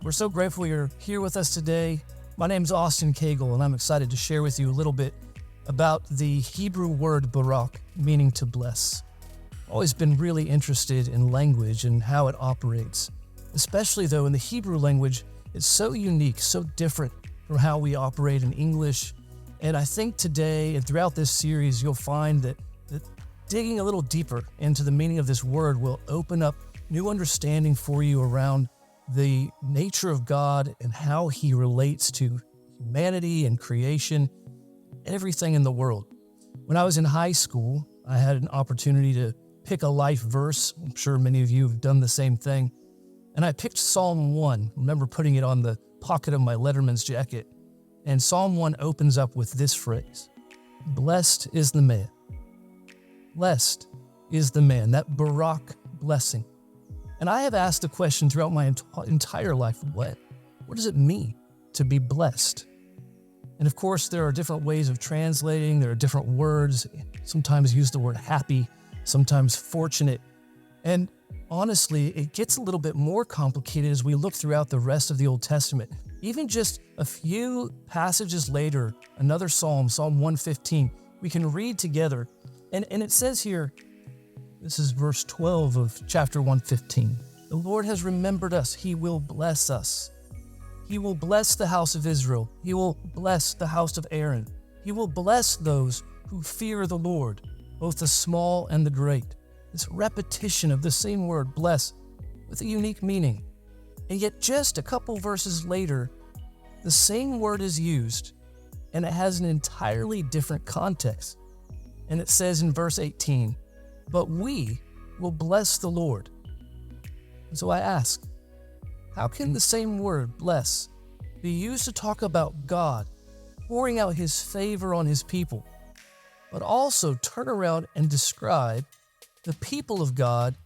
We're so grateful you're here with us today. My name's Austin Cagle, and I'm excited to share with you a little bit about the Hebrew word barak, meaning to bless. I've always been really interested in language and how it operates, especially though in the Hebrew language, it's so unique, so different from how we operate in English. And I think today and throughout this series, you'll find that digging a little deeper into the meaning of this word will open up new understanding for you around the nature of God and how he relates to humanity and creation, everything in the world. When I was in high school, I had an opportunity to pick a life verse. I'm sure many of you have done the same thing. And I picked Psalm 1. I remember putting it on the pocket of my Letterman's jacket. And Psalm 1 opens up with this phrase: "Blessed is the man." Blessed is the man, that barak blessing. And I have asked the question throughout my entire life, what does it mean to be blessed? And of course, there are different ways of translating. There are different words, sometimes use the word happy, sometimes fortunate. And honestly, it gets a little bit more complicated as we look throughout the rest of the Old Testament. Even just a few passages later, another Psalm, Psalm 115, we can read together. And it says here, this is verse 12 of chapter 115. The Lord has remembered us. He will bless us. He will bless the house of Israel. He will bless the house of Aaron. He will bless those who fear the Lord, both the small and the great. This repetition of the same word, bless, with a unique meaning. And yet just a couple verses later, the same word is used, and it has an entirely different context. And it says in verse 18, "But we will bless the Lord." And so I ask, how can the same word, bless, be used to talk about God pouring out his favor on his people, but also turn around and describe the people of God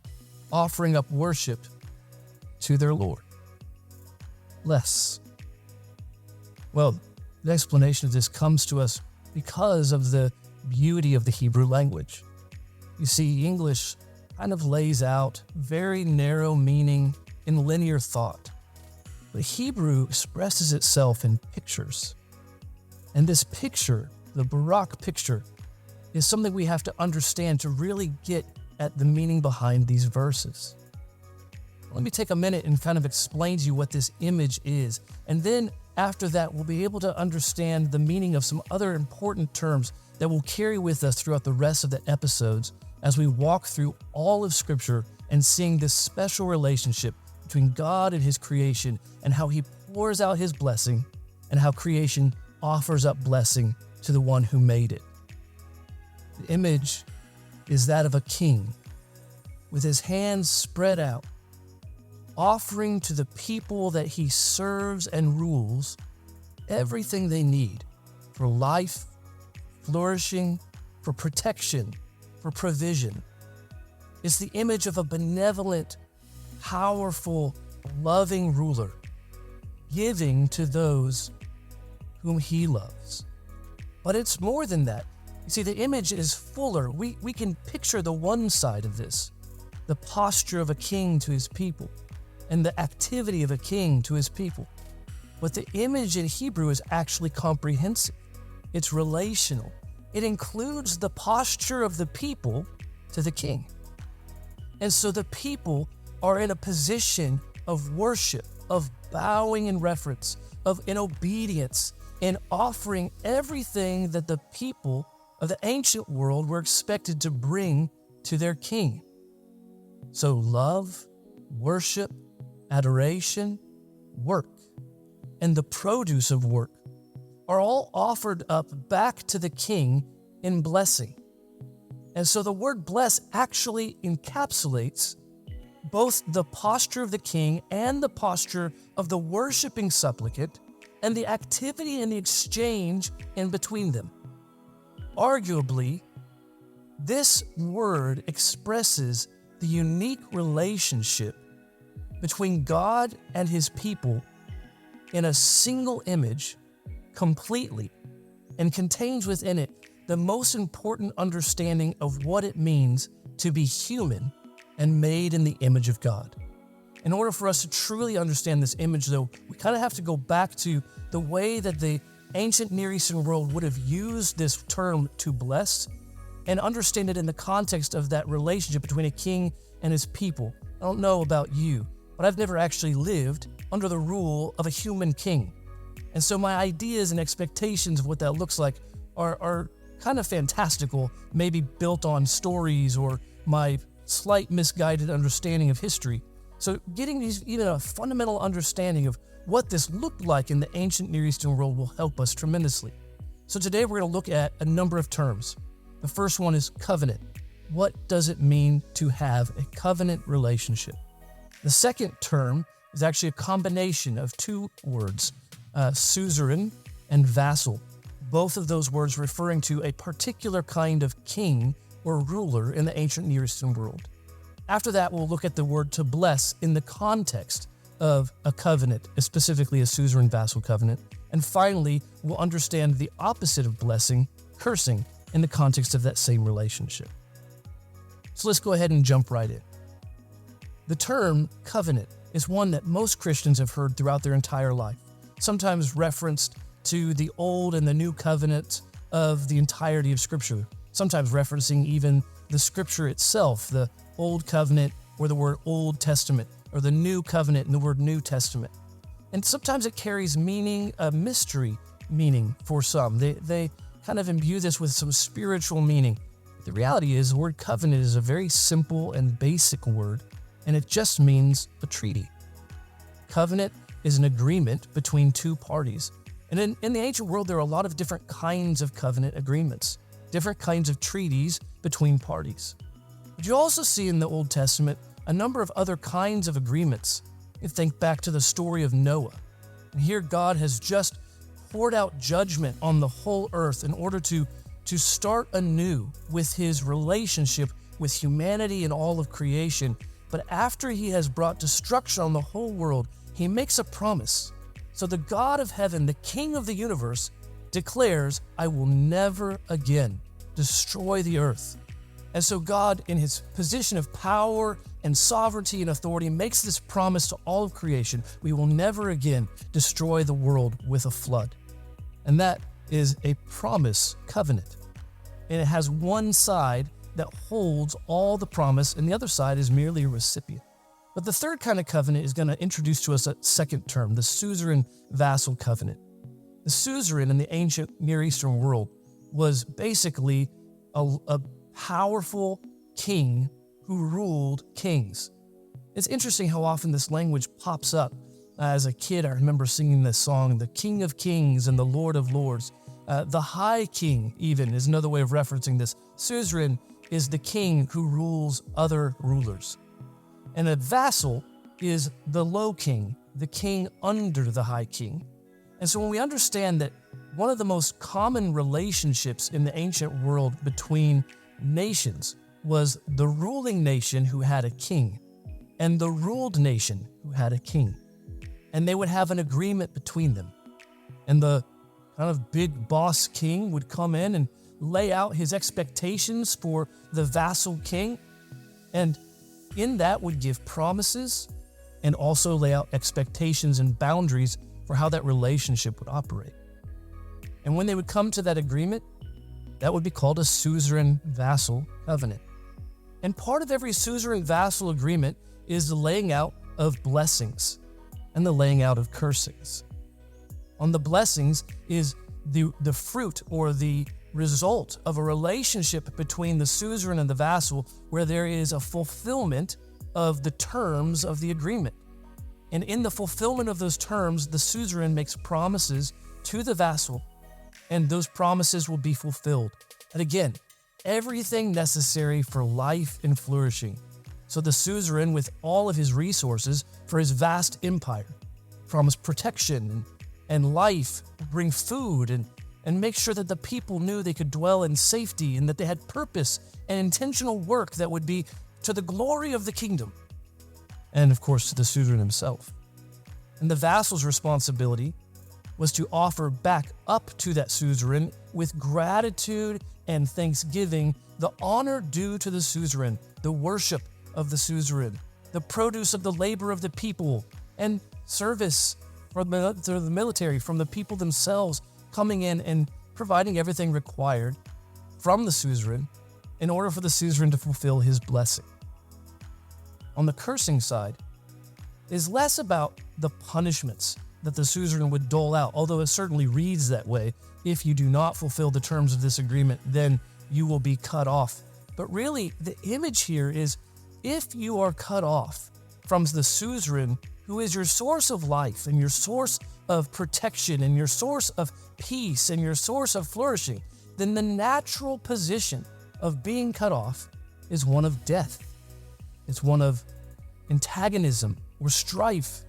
offering up worship to their Lord? Bless. Well, the explanation of this comes to us because of the beauty of the Hebrew language. You see, English kind of lays out very narrow meaning in linear thought, but Hebrew expresses itself in pictures. And this picture, the barak picture, is something we have to understand to really get at the meaning behind these verses. Let me take a minute and kind of explain to you what this image is, and then after that, we'll be able to understand the meaning of some other important terms that will carry with us throughout the rest of the episodes as we walk through all of Scripture and seeing this special relationship between God and his creation and how he pours out his blessing and how creation offers up blessing to the one who made it. The image is that of a king with his hands spread out, offering to the people that he serves and rules everything they need for life, flourishing, for protection, for provision. It's the image of a benevolent, powerful, loving ruler, giving to those whom he loves. But it's more than that. You see, the image is fuller. We can picture the one side of this, the posture of a king to his people, and the activity of a king to his people. But the image in Hebrew is actually comprehensive. It's relational. It includes the posture of the people to the king. And so the people are in a position of worship, of bowing in reverence, in obedience, in offering everything that the people of the ancient world were expected to bring to their king. So love, worship, adoration, work, and the produce of work are all offered up back to the king in blessing. And so the word bless actually encapsulates both the posture of the king and the posture of the worshiping supplicant and the activity and the exchange in between them. Arguably, this word expresses the unique relationship between God and his people in a single image completely, and contains within it the most important understanding of what it means to be human and made in the image of God. In order for us to truly understand this image, though, we kind of have to go back to the way that the ancient Near Eastern world would have used this term to bless and understand it in the context of that relationship between a king and his people. I don't know about you, but I've never actually lived under the rule of a human king. And so my ideas and expectations of what that looks like are kind of fantastical, maybe built on stories or my slight misguided understanding of history. So getting even a fundamental understanding of what this looked like in the ancient Near Eastern world will help us tremendously. So today we're going to look at a number of terms. The first one is covenant. What does it mean to have a covenant relationship? The second term is actually a combination of two words, suzerain and vassal. Both of those words referring to a particular kind of king or ruler in the ancient Near Eastern world. After that, we'll look at the word to bless in the context of a covenant, specifically a suzerain-vassal covenant. And finally, we'll understand the opposite of blessing, cursing, in the context of that same relationship. So let's go ahead and jump right in. The term covenant is one that most Christians have heard throughout their entire life, sometimes referenced to the Old and the New Covenant of the entirety of Scripture, sometimes referencing even the Scripture itself, the Old Covenant or the word Old Testament, or the New Covenant and the word New Testament. And sometimes it carries meaning, a mystery meaning for some. They kind of imbue this with some spiritual meaning. The reality is the word covenant is a very simple and basic word, and it just means a treaty. Covenant is an agreement between two parties. And in the ancient world, there are a lot of different kinds of covenant agreements, different kinds of treaties between parties. But you also see in the Old Testament a number of other kinds of agreements. You think back to the story of Noah. And here God has just poured out judgment on the whole earth in order to start anew with his relationship with humanity and all of creation. But after he has brought destruction on the whole world, he makes a promise. So the God of heaven, the King of the universe, declares, I will never again destroy the earth. And so God, in his position of power and sovereignty and authority, makes this promise to all of creation. We will never again destroy the world with a flood. And that is a promise covenant. And it has one side that holds all the promise, and the other side is merely a recipient. But the third kind of covenant is going to introduce to us a second term, the suzerain-vassal covenant. The suzerain in the ancient Near Eastern world was basically a powerful king who ruled kings. It's interesting how often this language pops up. As a kid, I remember singing this song, the King of Kings and the Lord of Lords. The High King, even, is another way of referencing this. Suzerain is the king who rules other rulers. And a vassal is the low king, the king under the high king. And so when we understand that one of the most common relationships in the ancient world between nations was the ruling nation who had a king and the ruled nation who had a king. And they would have an agreement between them. And the kind of big boss king would come in and lay out his expectations for the vassal king. And in that would give promises and also lay out expectations and boundaries for how that relationship would operate. And when they would come to that agreement, that would be called a suzerain-vassal covenant. And part of every suzerain-vassal agreement is the laying out of blessings and the laying out of cursings. On the blessings is the fruit or the result of a relationship between the suzerain and the vassal where there is a fulfillment of the terms of the agreement. And in the fulfillment of those terms, the suzerain makes promises to the vassal, and those promises will be fulfilled. And again, everything necessary for life and flourishing. So the suzerain, with all of his resources for his vast empire, promised protection and life, bring food and make sure that the people knew they could dwell in safety and that they had purpose and intentional work that would be to the glory of the kingdom. And of course, to the suzerain himself. And the vassal's responsibility was to offer back up to that suzerain with gratitude and thanksgiving the honor due to the suzerain, the worship of the suzerain, the produce of the labor of the people, and service from the military, from the people themselves coming in and providing everything required from the suzerain in order for the suzerain to fulfill his blessing. On the cursing side, is less about the punishments that the suzerain would dole out, although it certainly reads that way. If you do not fulfill the terms of this agreement, then you will be cut off. But really, the image here is if you are cut off from the suzerain, who is your source of life and your source of protection and your source of peace and your source of flourishing, then the natural position of being cut off is one of death. It's one of antagonism or strife.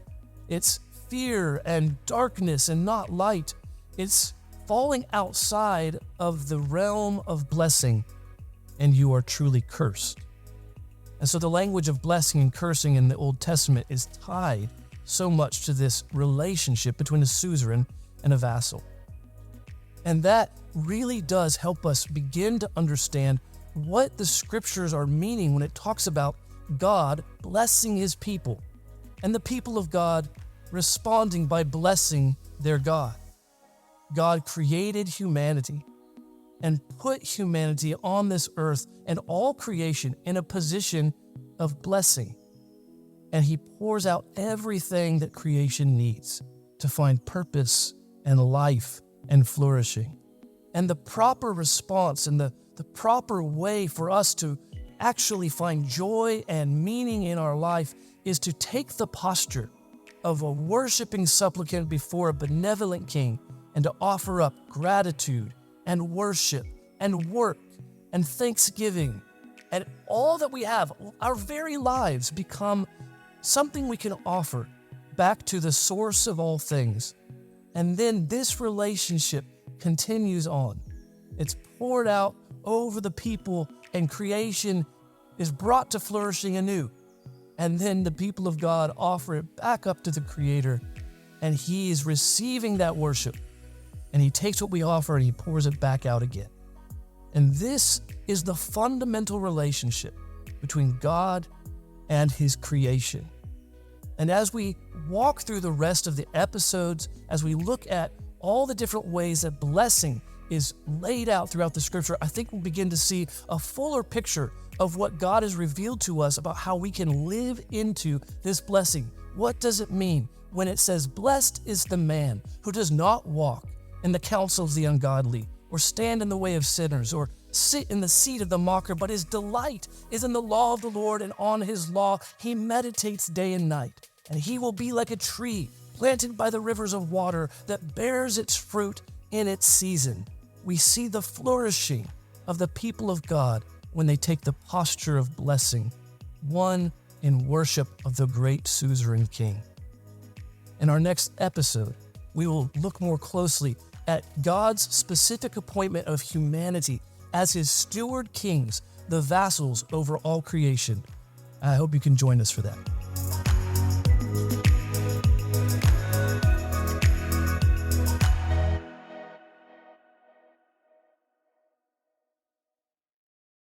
It's fear and darkness and not light. It's falling outside of the realm of blessing, and you are truly cursed. And so the language of blessing and cursing in the Old Testament is tied so much to this relationship between a suzerain and a vassal. And that really does help us begin to understand what the scriptures are meaning when it talks about God blessing his people and the people of God responding by blessing their God. God created humanity and put humanity on this earth and all creation in a position of blessing. And he pours out everything that creation needs to find purpose and life and flourishing. And the proper response and the proper way for us to actually find joy and meaning in our life is to take the posture of a worshiping supplicant before a benevolent king and to offer up gratitude and worship and work and thanksgiving. And all that we have, our very lives, become something we can offer back to the source of all things. And then this relationship continues on. It's poured out over the people, and creation is brought to flourishing anew. And then the people of God offer it back up to the Creator, and he is receiving that worship. And he takes what we offer and he pours it back out again. And this is the fundamental relationship between God and his creation. And as we walk through the rest of the episodes, as we look at all the different ways that blessing is laid out throughout the scripture, I think we'll begin to see a fuller picture of what God has revealed to us about how we can live into this blessing. What does it mean when it says, "Blessed is the man who does not walk in the counsel of the ungodly, or stand in the way of sinners, or sit in the seat of the mocker, but his delight is in the law of the Lord, and on his law he meditates day and night. And he will be like a tree planted by the rivers of water that bears its fruit in its season." We see the flourishing of the people of God when they take the posture of blessing, one in worship of the great suzerain king. In our next episode, we will look more closely at God's specific appointment of humanity as his steward kings, the vassals over all creation. I hope you can join us for that.